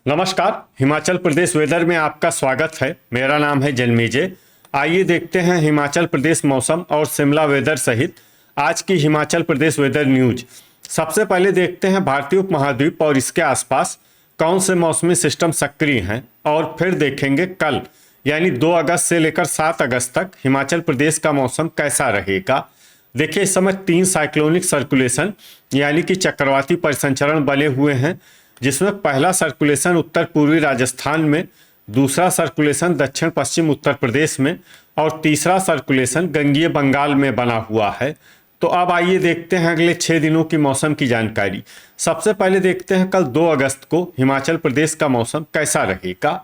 नमस्कार। हिमाचल प्रदेश वेदर में आपका स्वागत है। मेरा नाम है जन्मेजय। आइए देखते हैं हिमाचल प्रदेश मौसम और शिमला वेदर सहित आज की हिमाचल प्रदेश वेदर न्यूज। सबसे पहले देखते हैं भारतीय उपमहाद्वीप और इसके आसपास कौन से मौसमी सिस्टम सक्रिय हैं, और फिर देखेंगे कल यानी 2 अगस्त से लेकर 7 अगस्त तक हिमाचल प्रदेश का मौसम कैसा रहेगा। देखिए, इस समय 3 साइक्लोनिक सर्कुलेशन यानी कि चक्रवाती परिसंचरण बने हुए हैं, जिसमें पहला सर्कुलेशन उत्तर पूर्वी राजस्थान में, दूसरा सर्कुलेशन दक्षिण पश्चिम उत्तर प्रदेश में और तीसरा सर्कुलेशन गंगीय बंगाल में बना हुआ है। तो अब आइए देखते हैं अगले 6 दिनों की मौसम की जानकारी। सबसे पहले देखते हैं कल 2 अगस्त को हिमाचल प्रदेश का मौसम कैसा रहेगा।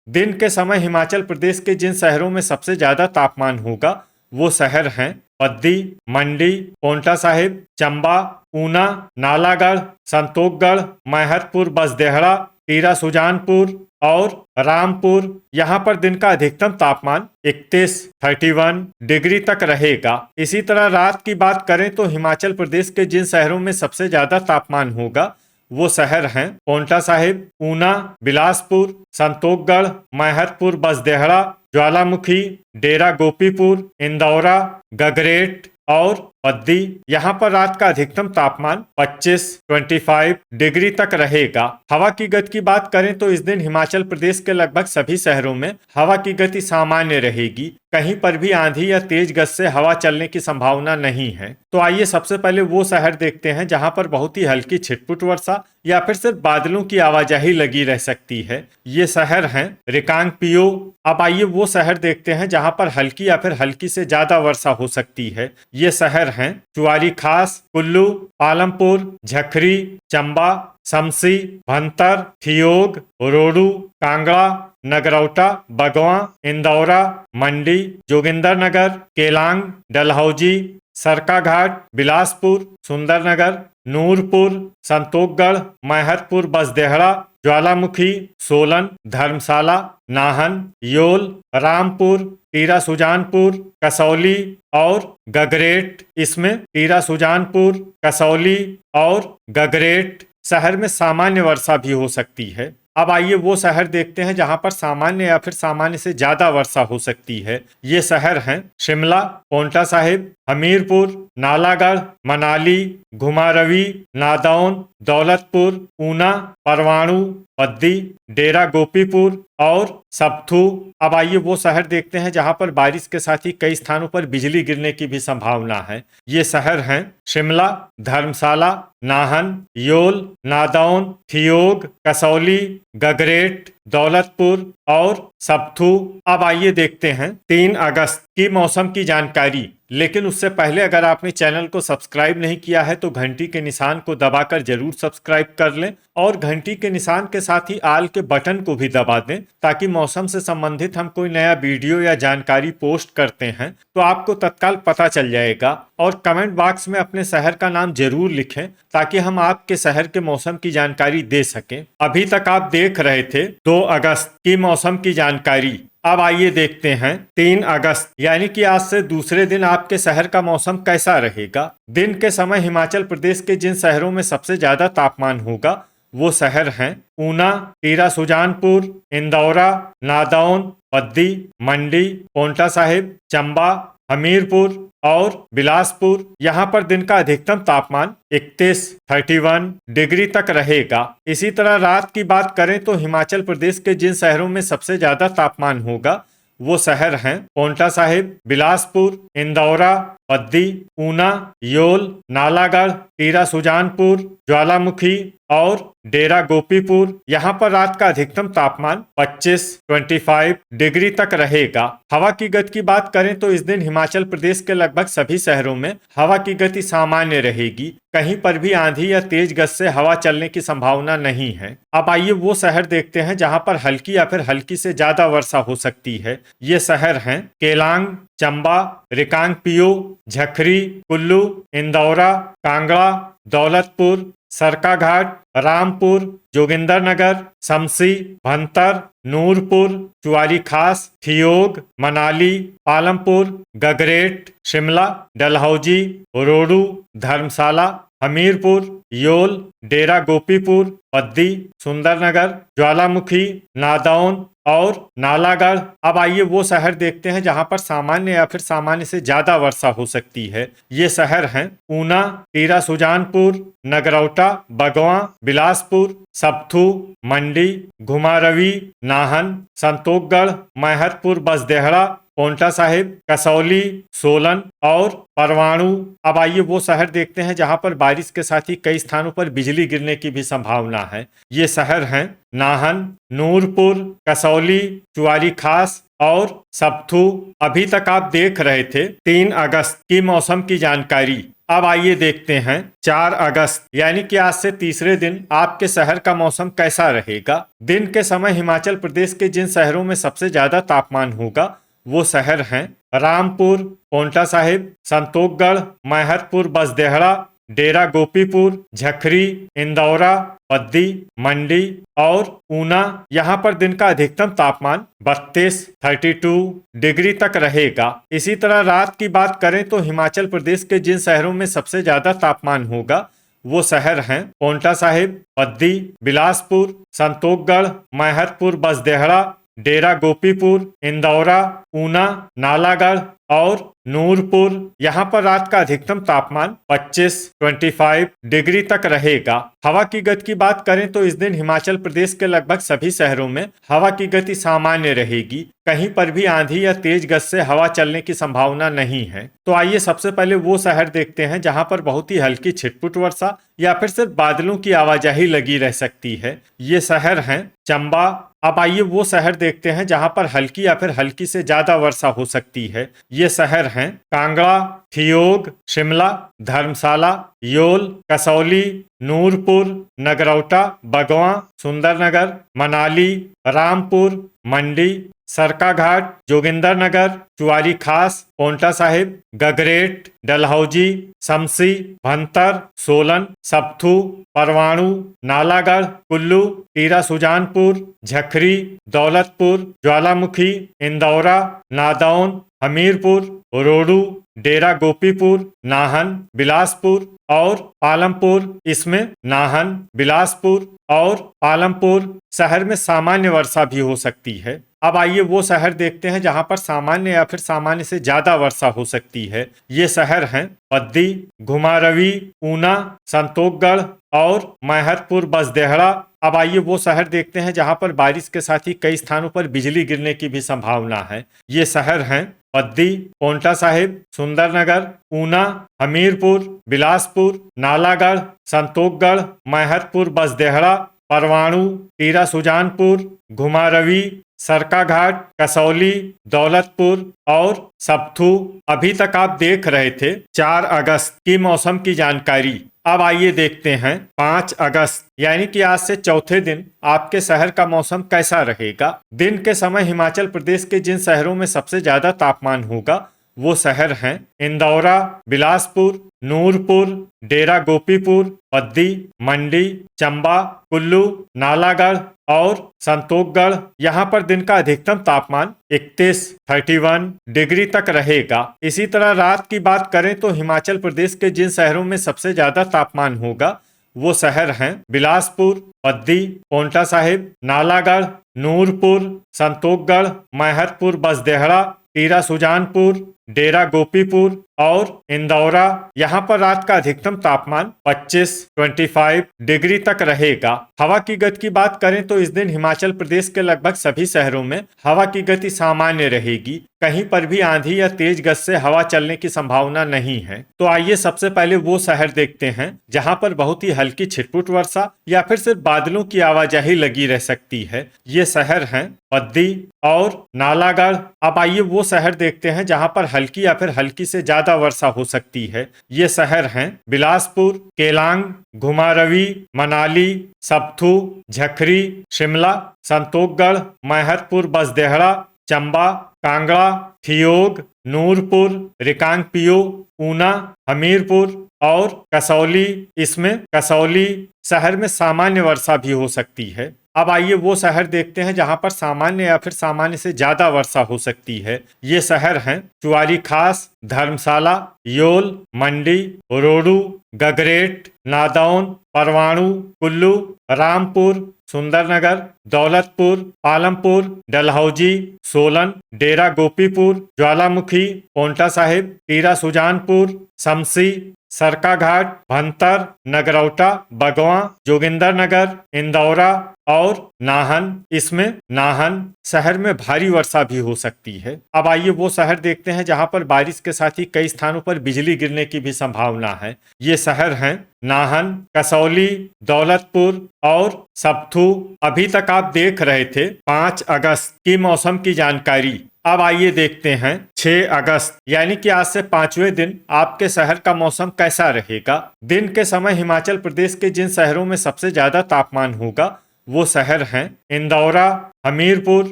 दिन के समय हिमाचल प्रदेश के जिन शहरों में सबसे ज़्यादा तापमान होगा वो शहर हैं बद्दी, मंडी, पोंटा साहिब, चंबा, ऊना, नालागढ़, संतोखगढ़, मैहतपुर, बसदेहड़ा, टीरा सुजानपुर और रामपुर। यहाँ पर दिन का अधिकतम तापमान 31 डिग्री तक रहेगा। इसी तरह रात की बात करें तो हिमाचल प्रदेश के जिन शहरों में सबसे ज्यादा तापमान होगा वो शहर हैं पोंटा साहिब, ऊना, बिलासपुर, संतोखगढ़, मैहतपुर, बसदेहड़ा, ज्वालामुखी, डेरा गोपीपुर, इंदौरा, गगरेट और बद्दी। यहाँ पर रात का अधिकतम तापमान 25 डिग्री तक रहेगा। हवा की गति की बात करें तो इस दिन हिमाचल प्रदेश के लगभग सभी शहरों में हवा की गति सामान्य रहेगी। कहीं पर भी आंधी या तेज गति से हवा चलने की संभावना नहीं है। तो आइए सबसे पहले वो शहर देखते हैं जहां पर बहुत ही हल्की छिटपुट वर्षा या फिर सिर्फ बादलों की आवाजाही लगी रह सकती है। ये शहर हैं रिकांगपिओ। अब आइए वो शहर देखते हैं जहां पर हल्की या फिर हल्की से ज्यादा वर्षा हो सकती है। ये शहर हैं चुआरी खास, कुल्लू, पालमपुर, झखरी, चंबा, समसी, भंतर, थियोग, रोडू, कांगड़ा, नगरौटा, बगवां, इंदौरा, मंडी, जोगिंदरनगर, केलांग, डलहौजी, सरकाघाट, बिलासपुर, सुंदरनगर, नूरपुर, संतोखगढ़, मैहतपुर, बसदेहड़ा, ज्वालामुखी, सोलन, धर्मशाला, नाहन, योल, रामपुर, टीरा सुजानपुर, कसौली और गगरेट। इसमें टीरा सुजानपुर, कसौली और गगरेट शहर में सामान्य वर्षा भी हो सकती है। अब आइए वो शहर देखते हैं जहां पर सामान्य या फिर सामान्य से ज्यादा वर्षा हो सकती है। ये शहर हैं शिमला, पोंटा साहिब, हमीरपुर, नालागढ़, मनाली, घुमारवी, नादौन, दौलतपुर, ऊना, परवाणु, बद्दी, डेरा गोपीपुर और सबथू। अब आइए वो शहर देखते हैं जहां पर बारिश के साथ ही कई स्थानों पर बिजली गिरने की भी संभावना है। ये शहर हैं शिमला, धर्मशाला, नाहन, योल, नादौन, थियोग, कसौली, गगरेट, दौलतपुर और सबथू। अब आइए देखते हैं 3 अगस्त की मौसम की जानकारी। लेकिन उससे पहले अगर आपने चैनल को सब्सक्राइब नहीं किया है तो घंटी के निशान को दबाकर जरूर सब्सक्राइब कर लें और घंटी के निशान के साथ ही आल के बटन को भी दबा दें, ताकि मौसम से संबंधित हम कोई नया वीडियो या जानकारी पोस्ट करते हैं तो आपको तत्काल पता चल जाएगा। और कमेंट बॉक्स में अपने शहर का नाम जरूर लिखें ताकि हम आपके शहर के मौसम की जानकारी दे सकें। अभी तक आप देख रहे थे 2 अगस्त की मौसम की जानकारी। अब आइए देखते हैं 3 अगस्त यानी कि आज से दूसरे दिन आपके शहर का मौसम कैसा रहेगा। दिन के समय हिमाचल प्रदेश के जिन शहरों में सबसे ज्यादा तापमान होगा वो शहर हैं ऊना, टीरा सुजानपुर, इंदौरा, नादौन, बद्दी, मंडी, पोंटा साहिब, चंबा, हमीरपुर और बिलासपुर। यहाँ पर दिन का अधिकतम तापमान 31 डिग्री तक रहेगा। इसी तरह रात की बात करें तो हिमाचल प्रदेश के जिन शहरों में सबसे ज्यादा तापमान होगा वो शहर हैं पोंटा साहिब, बिलासपुर, इंदौरा, बद्दी, ऊना, योल, नालागढ़, टीरा सुजानपुर, ज्वालामुखी और डेरा गोपीपुर। यहाँ पर रात का अधिकतम तापमान 25 डिग्री तक रहेगा। हवा की गति की बात करें तो इस दिन हिमाचल प्रदेश के लगभग सभी शहरों में हवा की गति सामान्य रहेगी। कहीं पर भी आंधी या तेज गति से हवा चलने की संभावना नहीं है। अब आइए वो शहर देखते हैं जहां पर हल्की या फिर हल्की से ज्यादा वर्षा हो सकती है। ये शहर हैं केलांग, चंबा, रिकांगपिओ, झखरी, कुल्लू, इंदौरा, कांगड़ा, दौलतपुर, सरकाघाट, रामपुर, जोगिंदरनगर, समसी, भंतर, नूरपुर, चुआरी खास, थियोग, मनाली, पालमपुर, गगरेट, शिमला, डलहौजी, रोडू, धर्मशाला, हमीरपुर, योल, डेरा गोपीपुर, पद्दी, सुंदरनगर, ज्वालामुखी, नादौन और नालागढ़। अब आइए वो शहर देखते हैं जहां पर सामान्य या फिर सामान्य से ज्यादा वर्षा हो सकती है। ये शहर हैं ऊना, टीरा सुजानपुर, नगरौटा, बगवां, बिलासपुर, सप्थू, मंडी, घुमारवी, नाहन, संतोखगढ़, मैहतपुर, बसदेहड़ा, पोंटा साहिब, कसौली, सोलन और परवाणु। अब आइए वो शहर देखते हैं जहां पर बारिश के साथ ही कई स्थानों पर बिजली गिरने की भी संभावना है। ये शहर हैं नाहन, नूरपुर, कसौली, चुआरी खास और सप्थू। अभी तक आप देख रहे थे 3 अगस्त की मौसम की जानकारी। अब आइए देखते हैं 4 अगस्त यानी कि आज से तीसरे दिन आपके शहर का मौसम कैसा रहेगा। दिन के समय हिमाचल प्रदेश के जिन शहरों में सबसे ज्यादा तापमान होगा वो शहर हैं रामपुर, पोंटा साहिब, संतोखगढ़, मैहतपुर, बसदेहड़ा, डेरा गोपीपुर, झखरी, इंदौरा, पद्दी, मंडी और ऊना। यहाँ पर दिन का अधिकतम तापमान 32 डिग्री तक रहेगा। इसी तरह रात की बात करें तो हिमाचल प्रदेश के जिन शहरों में सबसे ज्यादा तापमान होगा वो शहर हैं पोंटा साहिब, पद्दी, बिलासपुर, संतोखगढ़, मैहतपुर, बसदेहड़ा, डेरा गोपीपुर, इंदौरा, ऊना, नालागढ़ और नूरपुर। यहाँ पर रात का अधिकतम तापमान 25 डिग्री तक रहेगा। हवा की गति की बात करें तो इस दिन हिमाचल प्रदेश के लगभग सभी शहरों में हवा की गति सामान्य रहेगी। कहीं पर भी आंधी या तेज गति से हवा चलने की संभावना नहीं है। तो आइए सबसे पहले वो शहर देखते हैं जहां पर बहुत ही हल्की छिटपुट वर्षा या फिर सिर्फ बादलों की आवाजाही लगी रह सकती है। ये शहर हैं चंबा। अब आइए वो शहर देखते हैं जहां पर हल्की या फिर हल्की से ज्यादा वर्षा हो सकती है। ये शहर हैं कांगड़ा, ठियोग, शिमला, धर्मशाला, योल, कसौली, नूरपुर, नगरौटा, बगवां, सुंदरनगर, मनाली, रामपुर, मंडी, सरकाघाट, जोगिंदरनगर, चुआरी खास, पोंटा साहिब, गगरेट, डलहौजी, शमसी, भंतर, सोलन, सप्थू, परवाणु, नालागढ़, कुल्लू, टीरा सुजानपुर, झखरी, दौलतपुर, ज्वालामुखी, इंदौरा, नादौन, हमीरपुर, रोडू, डेरा गोपीपुर, नाहन, बिलासपुर और पालमपुर। इसमें नाहन, बिलासपुर और पालमपुर शहर में सामान्य वर्षा भी हो सकती है। अब आइए वो शहर देखते हैं जहां पर सामान्य या फिर सामान्य से ज्यादा वर्षा हो सकती है। ये शहर हैं पद्दी, घुमारवी, ऊना, संतोखगढ़ और मैहतपुर, बसदेहड़ा। अब आइए वो शहर देखते हैं जहां पर बारिश के साथ ही कई स्थानों पर बिजली गिरने की भी संभावना है। ये शहर हैं पद्दी, पोंटा साहिब, सुंदरनगर, ऊना, हमीरपुर, बिलासपुर, नालागढ़, संतोखगढ़, मैहतपुर, बसदेहड़ा, परवाणु, टीरा सुजानपुर, घुमारवी, सरकाघाट, कसौली, दौलतपुर और सप्थू। अभी तक आप देख रहे थे 4 अगस्त की मौसम की जानकारी। अब आइए देखते हैं 5 अगस्त यानी कि आज से चौथे दिन आपके शहर का मौसम कैसा रहेगा। दिन के समय हिमाचल प्रदेश के जिन शहरों में सबसे ज्यादा तापमान होगा वो शहर हैं इंदौरा, बिलासपुर, नूरपुर, डेरा गोपीपुर, पद्दी, मंडी, चंबा, कुल्लू, नालागढ़ और संतोखगढ़। यहाँ पर दिन का अधिकतम तापमान 31 डिग्री तक रहेगा। इसी तरह रात की बात करें तो हिमाचल प्रदेश के जिन शहरों में सबसे ज्यादा तापमान होगा वो शहर हैं बिलासपुर, पद्दी, पोंटा साहिब, नालागढ़, नूरपुर, संतोखगढ़, मैहतपुर, बसदेहड़ा, टीरा सुजानपुर, डेरा गोपीपुर और इंदौरा। यहाँ पर रात का अधिकतम तापमान 25 डिग्री तक रहेगा। हवा की गति की बात करें तो इस दिन हिमाचल प्रदेश के लगभग सभी शहरों में हवा की गति सामान्य रहेगी। कहीं पर भी आंधी या तेज गति से हवा चलने की संभावना नहीं है। तो आइए सबसे पहले वो शहर देखते हैं जहां पर बहुत ही हल्की छिटपुट वर्षा या फिर सिर्फ बादलों की आवाजाही लगी रह सकती है। ये शहर हैं पद्दी और नालागढ़। अब आइए वो शहर देखते हैं जहां पर हल्की या फिर हल्की से ज्यादा वर्षा हो सकती है। ये शहर हैं बिलासपुर, केलांग, घुमारवी, मनाली, सप्थू, झखरी, शिमला, संतोखगढ़, मैहतपुर, बसदेहड़ा, चंबा, कांगड़ा, ठियोग, नूरपुर, रिकांगपियो, ऊना, हमीरपुर और कसौली। इसमें कसौली शहर में सामान्य वर्षा भी हो सकती है। अब आइए वो शहर देखते हैं जहां पर सामान्य या फिर सामान्य से ज्यादा वर्षा हो सकती है। ये शहर हैं चुआरी खास, धर्मशाला, योल, मंडी, रोडू, गगरेट, नादौन, परवाणु, कुल्लू, रामपुर, सुंदरनगर, दौलतपुर, पालमपुर, डलहौजी, सोलन, डेरा गोपीपुर, ज्वालामुखी, पोंटा साहिब, टीरा सुजानपुर, शमसी, सरकाघाट, भंतर, नगरौटा, बगवां, जोगिंदरनगर, इंदौरा और नाहन। इसमें नाहन शहर में भारी वर्षा भी हो सकती है। अब आइए वो शहर देखते हैं जहां पर बारिश के साथ ही कई स्थानों पर बिजली गिरने की भी संभावना है। ये शहर हैं नाहन, कसौली, दौलतपुर और सबथू। अभी तक आप देख रहे थे 5 अगस्त की मौसम की जानकारी। अब आइए देखते हैं 6 अगस्त यानी कि आज से 5वें दिन आपके शहर का मौसम कैसा रहेगा। दिन के समय हिमाचल प्रदेश के जिन शहरों में सबसे ज्यादा तापमान होगा वो शहर हैं इंदौरा, हमीरपुर,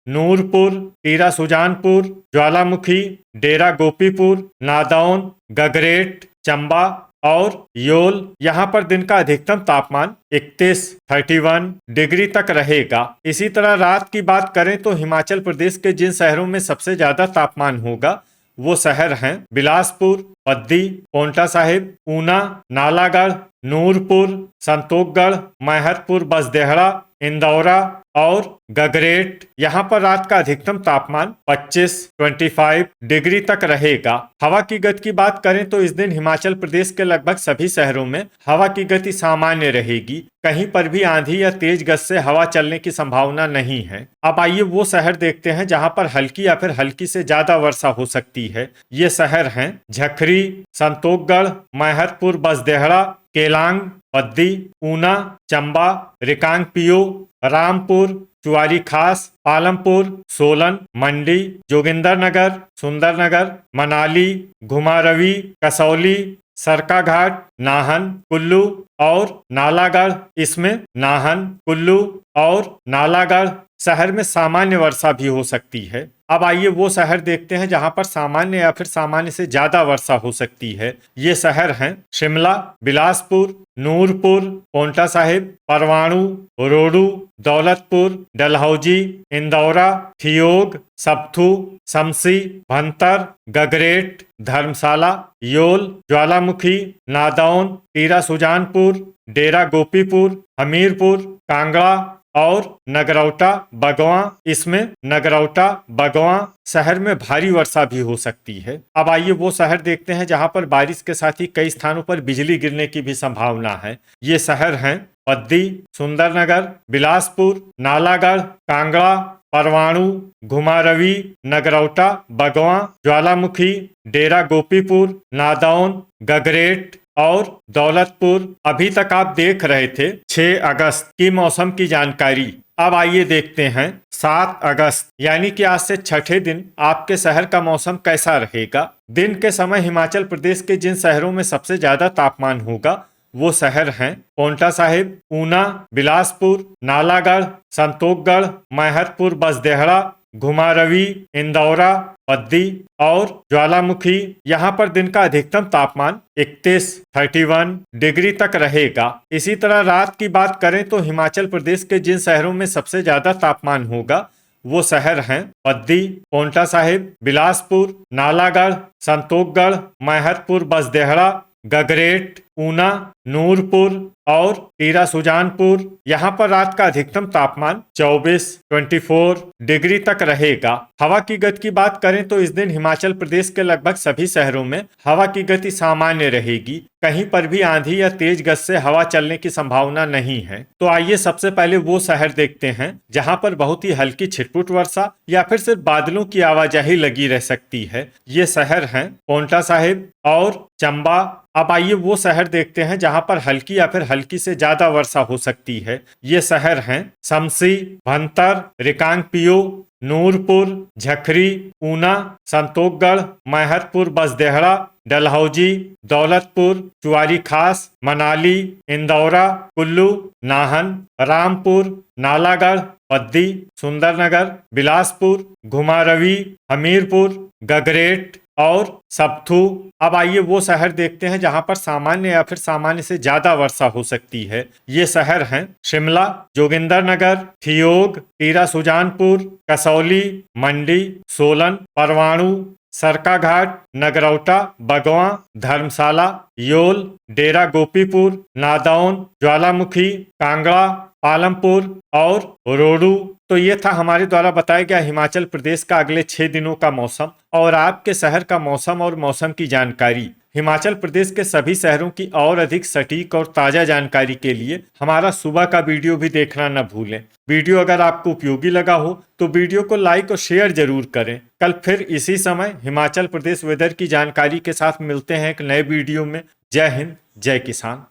नूरपुर, टीरा सुजानपुर, ज्वालामुखी, डेरा गोपीपुर, नादौन, गगरेट, चंबा और योल। यहाँ पर दिन का अधिकतम तापमान 31 डिग्री तक रहेगा। इसी तरह रात की बात करें तो हिमाचल प्रदेश के जिन शहरों में सबसे ज्यादा तापमान होगा वो शहर हैं बिलासपुर, पद्दी, पोंटा साहिब, ऊना, नालागढ़, नूरपुर, संतोखगढ़, मैहतपुर, बसदेहड़ा, इंदौरा और गगरेट। यहाँ पर रात का अधिकतम तापमान 25 डिग्री तक रहेगा। हवा की गति की बात करें तो इस दिन हिमाचल प्रदेश के लगभग सभी शहरों में हवा की गति सामान्य रहेगी। कहीं पर भी आंधी या तेज गति से हवा चलने की संभावना नहीं है। अब आइए वो शहर देखते हैं जहां पर हल्की या फिर हल्की से ज्यादा वर्षा हो सकती है। ये शहर हैं झखरी, संतोखगढ़, मैहतपुर, बसदेहड़ा, केलांग, पद्दी, ऊना, चंबा, रिकांगपिओ, रामपुर, चुआरी खास, पालमपुर, सोलन, मंडी, जोगिंदरनगर, सुंदरनगर, मनाली, घुमारवी, कसौली, सरकाघाट, नाहन, कुल्लू और नालागढ़। इसमें नाहन, कुल्लू और नालागढ़ शहर में सामान्य वर्षा भी हो सकती है। अब आइए वो शहर देखते हैं जहां पर सामान्य या फिर सामान्य से ज्यादा वर्षा हो सकती है। ये शहर हैं शिमला, बिलासपुर, नूरपुर, पोंटा साहिब, परवाणु, रोडू, दौलतपुर, डलहौजी, इंदौरा, ठियोग, सबथू, शमसी, भंतर, गगरेट, धर्मशाला, योल, ज्वालामुखी, नादौन, टीरा सुजानपुर, डेरा गोपीपुर, हमीरपुर, कांगड़ा और नगरौटा, बगवां। इसमें नगरौटा, बगवां शहर में भारी वर्षा भी हो सकती है। अब आइए वो शहर देखते हैं जहां पर बारिश के साथ ही कई स्थानों पर बिजली गिरने की भी संभावना है। ये शहर हैं पद्दी, सुंदरनगर, बिलासपुर, नालागढ़, कांगड़ा, परवाणु, घुमारवी, नगरौटा, बगवां, ज्वालामुखी, डेरा गोपीपुर, नादौन, गगरेट और दौलतपुर। अभी तक आप देख रहे थे 6 अगस्त की मौसम की जानकारी। अब आइए देखते हैं 7 अगस्त यानी कि आज से छठे दिन आपके शहर का मौसम कैसा रहेगा। दिन के समय हिमाचल प्रदेश के जिन शहरों में सबसे ज्यादा तापमान होगा वो शहर हैं पोंटा साहिब, ऊना, बिलासपुर, नालागढ़, संतोखगढ़, मैहतपुर, बसदेहड़ा, घुमारवी, इंदौरा, पद्दी और ज्वालामुखी। यहाँ पर दिन का अधिकतम तापमान 31 डिग्री तक रहेगा। इसी तरह रात की बात करें तो हिमाचल प्रदेश के जिन शहरों में सबसे ज्यादा तापमान होगा वो शहर हैं पद्दी, पोंटा साहिब, बिलासपुर, नालागढ़, संतोखगढ़, मैहतपुर, बसदेहड़ा, गगरेट, ऊना, नूरपुर और टीरा सुजानपुर। यहाँ पर रात का अधिकतम तापमान 24 डिग्री तक रहेगा। हवा की गति की बात करें तो इस दिन हिमाचल प्रदेश के लगभग सभी शहरों में हवा की गति सामान्य रहेगी। कहीं पर भी आंधी या तेज गति से हवा चलने की संभावना नहीं है। तो आइए सबसे पहले वो शहर देखते हैं जहां पर बहुत ही हल्की छिटपुट वर्षा या फिर सिर्फ बादलों की आवाजाही लगी रह सकती है। ये शहर हैं पोंटा साहिब और चंबा। अब आइए वो शहर देखते हैं जहां पर हल्की या फिर हल्की से ज्यादा वर्षा हो सकती है। ये शहर हैं शमसी, भंतर, रिकांगपिओ, नूरपुर, झखरी, ऊना, संतोखगढ़, मैहतपुर, बसदेहड़ा, डलहौजी, दौलतपुर, चुआरी खास, मनाली, इंदौरा, कुल्लू, नाहन, रामपुर, नालागढ़, पद्दी, सुंदरनगर, बिलासपुर, घुमारवी, हमीरपुर, गगरेट और सबथू। अब आइए वो शहर देखते हैं जहां पर सामान्य या फिर सामान्य से ज्यादा वर्षा हो सकती है। ये शहर हैं शिमला, जोगिंदरनगर, ठियोग, टीरा सुजानपुर, कसौली, मंडी, सोलन, परवाणु, सरकाघाट, नगरौटा, बगवां, धर्मशाला, योल, डेरा गोपीपुर, नादौन, ज्वालामुखी, कांगड़ा, पालमपुर और रोडू। तो ये था हमारे द्वारा बताया गया हिमाचल प्रदेश का अगले 6 दिनों का मौसम और आपके शहर का मौसम और मौसम की जानकारी। हिमाचल प्रदेश के सभी शहरों की और अधिक सटीक और ताजा जानकारी के लिए हमारा सुबह का वीडियो भी देखना न भूलें। वीडियो अगर आपको उपयोगी लगा हो तो वीडियो को लाइक और शेयर जरूर करें। कल फिर इसी समय हिमाचल प्रदेश वेदर की जानकारी के साथ मिलते हैं एक नए वीडियो में। जय हिंद, जय किसान।